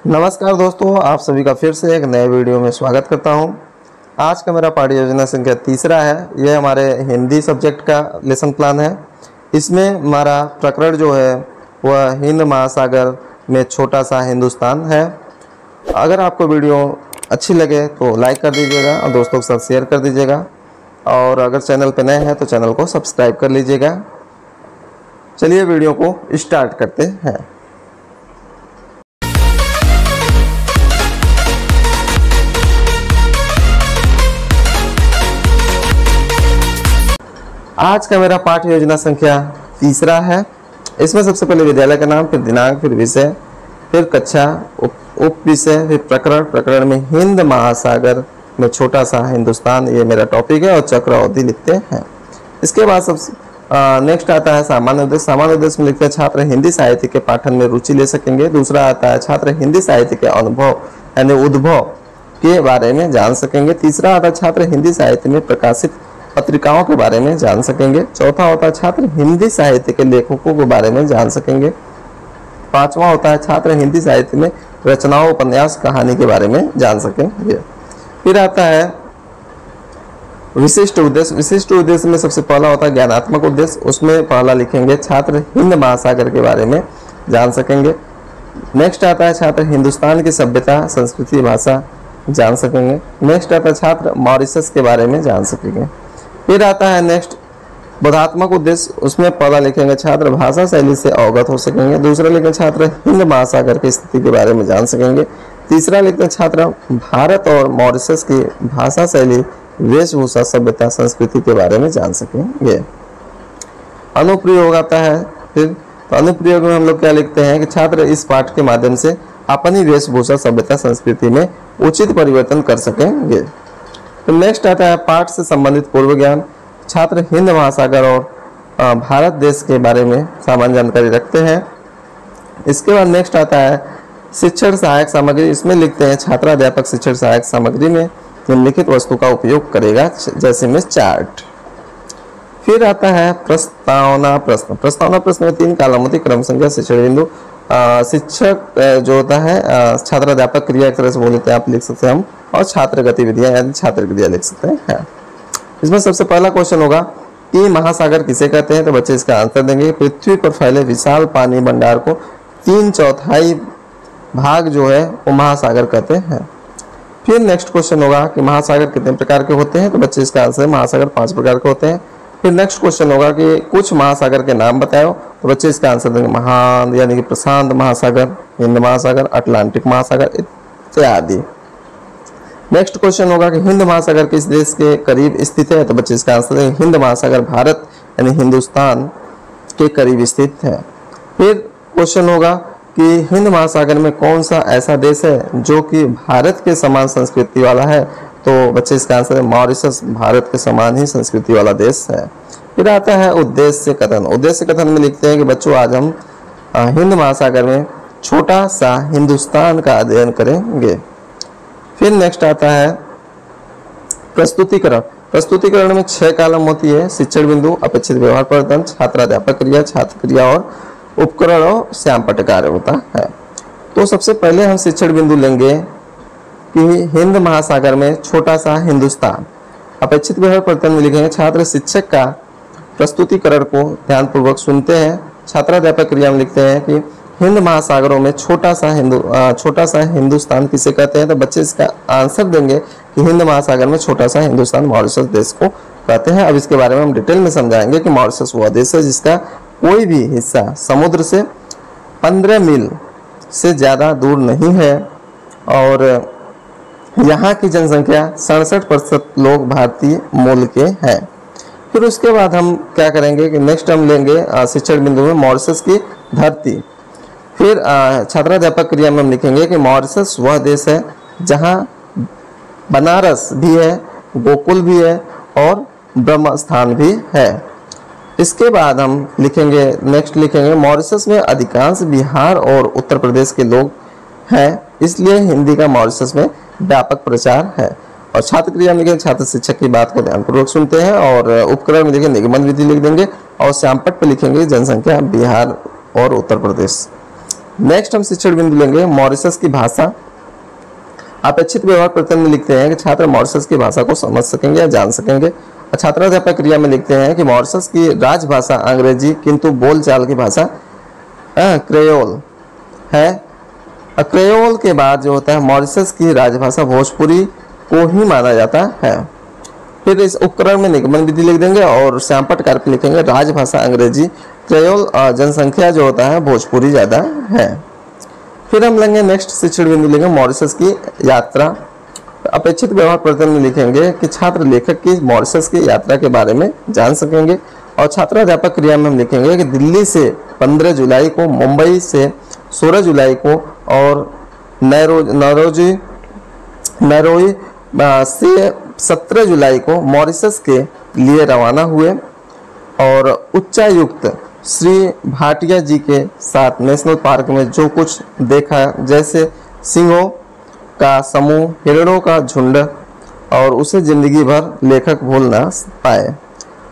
नमस्कार दोस्तों, आप सभी का फिर से एक नए वीडियो में स्वागत करता हूं। आज का मेरा पाठ योजना संख्या तीसरा है। यह हमारे हिंदी सब्जेक्ट का लेसन प्लान है। इसमें हमारा प्रकरण जो है वह हिंद महासागर में छोटा सा हिंदुस्तान है। अगर आपको वीडियो अच्छी लगे तो लाइक कर दीजिएगा और दोस्तों के साथ शेयर कर दीजिएगा, और अगर चैनल पर नए हैं तो चैनल को सब्सक्राइब कर लीजिएगा। चलिए वीडियो को स्टार्ट करते हैं। आज का मेरा पाठ योजना संख्या तीसरा है। इसमें सबसे पहले विद्यालय का नाम, फिर दिनांक, फिर विषय, फिर कक्षा, उप विषय, फिर प्रकरण। प्रकरण में हिंद महासागर में छोटा सा हिंदुस्तान, ये मेरा टॉपिक है, और चक्र अवधि लिखते हैं। इसके बाद नेक्स्ट आता है सामान्य उद्देश्य। सामान्य उद्देश्य में लिखते हैं छात्र हिंदी साहित्य के पाठन में रुचि ले सकेंगे। दूसरा आता है छात्र हिंदी साहित्य के अनुभव यानी उद्भव के बारे में जान सकेंगे। तीसरा आता है छात्र हिंदी साहित्य में प्रकाशित पत्रिकाओं के बारे में जान सकेंगे। चौथा होता है छात्र हिंदी साहित्य के लेखकों के बारे में जान सकेंगे। पांचवा होता है छात्र हिंदी साहित्य में रचनाओं, उपन्यास, कहानी के बारे में जान सकेंगे। फिर आता है विशिष्ट उद्देश्य। विशिष्ट उद्देश्य में सबसे पहला होता है ज्ञानात्मक उद्देश्य। उसमें पहला लिखेंगे छात्र हिंद महासागर के बारे में जान सकेंगे। नेक्स्ट आता है छात्र हिंदुस्तान की सभ्यता, संस्कृति, भाषा जान सकेंगे। नेक्स्ट आता है छात्र मॉरिशस के बारे में जान सकेंगे। फिर आता है नेक्स्ट बोधात्मक उद्देश्य। उसमें पहला लिखेंगे छात्र भाषा शैली से अवगत हो सकेंगे। दूसरा लिखेंगे छात्र हिंद महासागर की स्थिति के बारे में जान सकेंगे। तीसरा लिखते हैं छात्र भारत और मॉरिशस की भाषा शैली, वेशभूषा, सभ्यता, संस्कृति के बारे में जान सकेंगे। अनुप्रयोग आता है। फिर तो अनुप्रयोग में हम लोग क्या लिखते हैं कि छात्र इस पाठ के माध्यम से अपनी वेशभूषा, सभ्यता, संस्कृति में उचित परिवर्तन कर सकेंगे। तो नेक्स्ट आता है पाठ से संबंधित पूर्व ज्ञान। छात्र हिंद महासागर और भारत देश के बारे में सामान्य जानकारी रखते हैं। इसके बाद नेक्स्ट आता है शिक्षण सहायक सामग्री। इसमें लिखते हैं छात्राध्यापक शिक्षण सहायक सामग्री में निम्नलिखित वस्तु का उपयोग करेगा, जैसे में चार्ट। फिर आता है प्रस्तावना प्रश्न। प्रस्तावना प्रश्न में 3 कॉलम होती है, क्रम संख्या, शिक्षण बिंदु, शिक्षक जो होता है, छात्राध्यापक क्रिया एक तरह से बोल लेते हैं, आप लिख सकते हैं हम, और छात्र गतिविधियां यानी छात्र क्रिया लिख सकते हैं। इसमें सबसे पहला क्वेश्चन होगा कि महासागर किसे कहते हैं, तो बच्चे इसका आंसर देंगे। पृथ्वी पर फैले विशाल पानी भंडार को 3/4 भाग जो है वो महासागर कहते हैं। फिर नेक्स्ट क्वेश्चन होगा कि महासागर कितने प्रकार के होते हैं, तो बच्चे इसका आंसर महासागर 5 प्रकार के होते हैं। फिर नेक्स्ट क्वेश्चन होगा कि कुछ महासागर के नाम बताओ, तो बच्चे इसका आंसर देंगे महान यानी कि प्रशांत महासागर, हिंद महासागर, अटलांटिक महासागर इत्यादि। नेक्स्ट क्वेश्चन होगा कि हिंद महासागर किस देश के करीब स्थित है, तो बच्चे इसका आंसर देंगे हिंद महासागर भारत यानी हिंदुस्तान के करीब स्थित है। फिर क्वेश्चन होगा कि हिंद महासागर में कौन सा ऐसा देश है जो कि भारत के समान संस्कृति वाला है, तो बच्चे इसका आंसर है मॉरिशस, भारत के समान ही संस्कृति वाला देश है। फिर आता है उद्देश्य कथन। उद्देश्य कथन में लिखते हैं कि बच्चों आज हम हिंद महासागर में छोटा सा हिंदुस्तान का अध्ययन करेंगे। फिर नेक्स्ट आता है प्रस्तुतिकरण। प्रस्तुतिकरण में 6 कॉलम होती है, शिक्षण बिंदु, अपेक्षित व्यवहार परिवर्तन, छात्राध्यापक क्रिया, छात्र क्रिया और उपकरण और श्याम पटकार होता है। तो सबसे पहले हम शिक्षण बिंदु लेंगे कि हिंद महासागर में छोटा सा हिंदुस्तान। अपेक्षित व्यवहार परिवर्तन में लिखेंगे छात्र शिक्षक का प्रस्तुतिकरण को ध्यानपूर्वक सुनते हैं। छात्राध्यापक क्रिया में लिखते हैं कि हिंद महासागरों में छोटा सा हिंदुस्तान किसे कहते हैं, तो बच्चे इसका आंसर देंगे कि हिंद महासागर में छोटा सा हिंदुस्तान मॉरिशस देश को कहते हैं। अब इसके बारे में हम डिटेल में समझाएंगे कि मॉरिशस वह देश है जिसका कोई भी हिस्सा समुद्र से 15 मील से ज़्यादा दूर नहीं है, और यहाँ की जनसंख्या 67% लोग भारतीय मूल के हैं। फिर उसके बाद हम क्या करेंगे कि नेक्स्ट हम लेंगे शिक्षण बिंदु में मॉरिशस की धरती। फिर छात्राध्यापक क्रिया में हम लिखेंगे कि मॉरिशस वह देश है जहाँ बनारस भी है, गोकुल भी है और ब्रह्म स्थान भी है। इसके बाद हम लिखेंगे नेक्स्ट लिखेंगे मॉरिशस में अधिकांश बिहार और उत्तर प्रदेश के लोग हैं, इसलिए हिंदी का मॉरिशस में व्यापक प्रचार है। और छात्र क्रिया में लिखेंगे छात्र शिक्षक की बात को ध्यानपूर्वक सुनते हैं, और उपकरण में लिखेंगे निगमन विधि लिख देंगे, और श्यामपट पे लिखेंगे जनसंख्या बिहार और उत्तर प्रदेश। नेक्स्ट हम शिक्षण बिंदु लेंगे मॉरिशस की भाषा। अपेक्षित व्यवहार प्रकरण में लिखते हैं कि छात्र मॉरिशस की भाषा को समझ सकेंगे या जान सकेंगे। और छात्राध्यापक क्रिया में लिखते हैं कि मॉरिशस की राजभाषा अंग्रेजी किंतु बोलचाल की भाषा क्रेओल है। क्रेओल के बाद जो होता है मॉरिशस की राजभाषा भोजपुरी को ही माना जाता है। फिर इस उपकरण में निगमन विधि लिख देंगे और श्यामपट्ट कार्य पे लिखेंगे राजभाषा अंग्रेजी, क्रेओल जनसंख्या जो होता है भोजपुरी ज़्यादा है। फिर हम लेंगे नेक्स्ट शिक्षण बिंदु लेंगे मॉरिशस की यात्रा। अपेक्षित व्यवहार प्रकरण में लिखेंगे कि छात्र लेखक की मॉरिशस की यात्रा के बारे में जान सकेंगे। और छात्राध्यापक क्रिया में हम लिखेंगे कि दिल्ली से 15 जुलाई को, मुंबई से 16 जुलाई को और नैरोई से 17 जुलाई को मॉरिशस के लिए रवाना हुए और उच्चायुक्त श्री भाटिया जी के साथ नेशनल पार्क में जो कुछ देखा, जैसे सिंहों का समूह, हिरणों का झुंड, और उसे जिंदगी भर लेखक भूल ना पाए।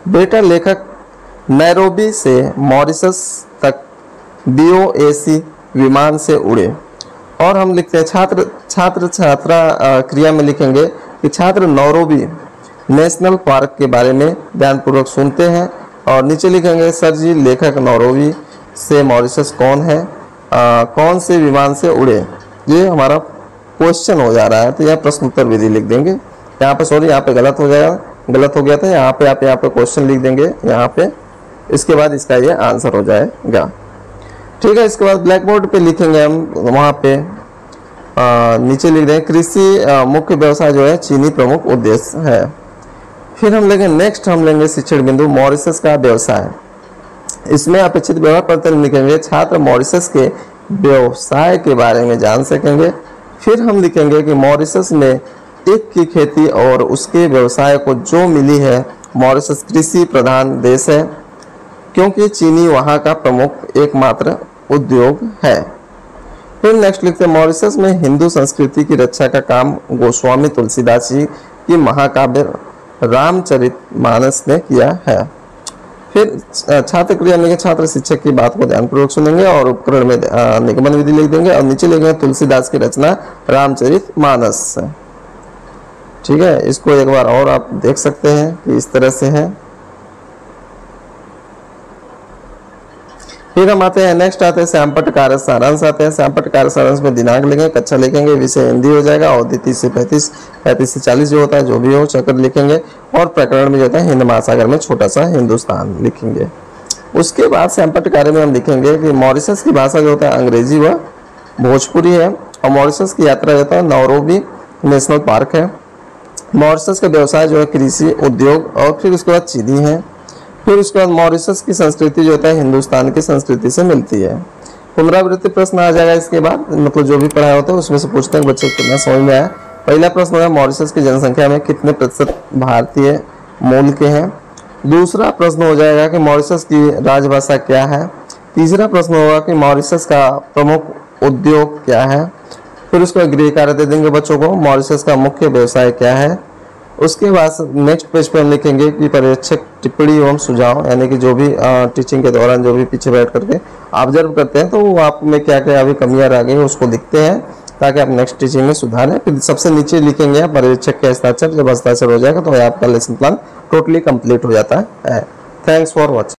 बेटा लेखक नैरोबी से मॉरिशस तक BOAC विमान से उड़े। और हम लिखते हैं छात्रा क्रिया में लिखेंगे कि छात्र नैरोबी नेशनल पार्क के बारे में ध्यानपूर्वक सुनते हैं। और नीचे लिखेंगे सर जी लेखक नैरोबी से मॉरिशस कौन है, कौन से विमान से उड़े। ये हमारा क्वेश्चन हो जा रहा है, तो यह प्रश्न उत्तर विधि लिख देंगे। यहाँ पे सॉरी, यहाँ पे गलत हो गया था। यहाँ पे आप यहाँ पे क्वेश्चन लिख देंगे यहाँ पे, इसके बाद इसका ये आंसर हो जाएगा। ठीक है, इसके बाद ब्लैक बोर्ड पे लिखेंगे हम, वहाँ पे नीचे लिख देंगे कृषि मुख्य व्यवसाय जो है चीनी प्रमुख उद्देश्य है। फिर हम लेंगे नेक्स्ट हम लेंगे शिक्षण बिंदु मॉरिशस का व्यवसाय। इसमें अपेक्षित व्यवहार प्रकरण लिखेंगे छात्र मॉरिशस के व्यवसाय के बारे में जान सकेंगे। फिर हम लिखेंगे कि मॉरिशस में टेक की खेती और उसके व्यवसाय को जो मिली है, मॉरिशस कृषि प्रधान देश है क्योंकि चीनी वहाँ का प्रमुख एकमात्र उद्योग है। फिर नेक्स्ट लिखते हैं मॉरिशस में हिंदू संस्कृति की रक्षा का काम गोस्वामी तुलसीदास जी की महाकाव्य रामचरितमानस ने किया है। फिर छात्र क्रिया में छात्र शिक्षक की बात को ध्यानपूर्वक सुनेंगे और उपकरण में निगमन विधि लिख देंगे और नीचे लिखेंगे तुलसीदास की रचना रामचरितमानस। ठीक है, इसको एक बार और आप देख सकते हैं कि इस तरह से है। फिर हम आते हैं नेक्स्ट आते हैं श्यामपट्ट कार्य सारांश आते हैं। श्यामपट्ट कार्य सारांश में दिनांक लिखेंगे, कक्षा लिखेंगे, विषय हिंदी हो जाएगा और 30 से 35, 35 से 40 जो होता है जो भी हो चक्र लिखेंगे। और प्रकरण में जो होता है हिंद महासागर में छोटा सा हिंदुस्तान लिखेंगे। उसके बाद श्यामपट्ट कार्य में हम लिखेंगे कि मॉरिशस की भाषा जो होता है अंग्रेजी व भोजपुरी है और मॉरिशस की यात्रा जो होता है नैरोबी नेशनल पार्क है। मॉरिशस का व्यवसाय जो है कृषि उद्योग और फिर उसके बाद चीनी है। फिर उसके बाद मॉरिशस की संस्कृति जो होता है हिंदुस्तान की संस्कृति से मिलती है। पुनरावृत्ति प्रश्न आ जाएगा इसके बाद, मतलब जो भी पढ़ाया होता है उसमें से पूछते हैं बच्चे कितना समझ में आया। पहला प्रश्न होगा मॉरिशस की जनसंख्या में कितने प्रतिशत भारतीय मूल के हैं। दूसरा प्रश्न हो जाएगा कि मॉरिशस की राजभाषा क्या है। तीसरा प्रश्न होगा कि मॉरिशस का प्रमुख उद्योग क्या है। फिर उसको गृह कार्य दे देंगे बच्चों को, मॉरिशस का मुख्य व्यवसाय क्या है। उसके बाद नेक्स्ट पेज पे हम लिखेंगे कि पर्यवेक्षक टिप्पणी एवं सुझाव, यानी कि जो भी टीचिंग के दौरान जो भी पीछे बैठ करके ऑब्जर्व करते हैं तो वो आप में क्या क्या अभी कमियां रह गई उसको लिखते हैं ताकि आप नेक्स्ट टीचिंग में सुधारें। फिर सबसे नीचे लिखेंगे पर्यवेक्षक के हस्ताक्षर, जब हस्ताक्षर हो जाएगा तो आपका लेसन प्लान टोटली कंप्लीट हो जाता है। Thanks for watching.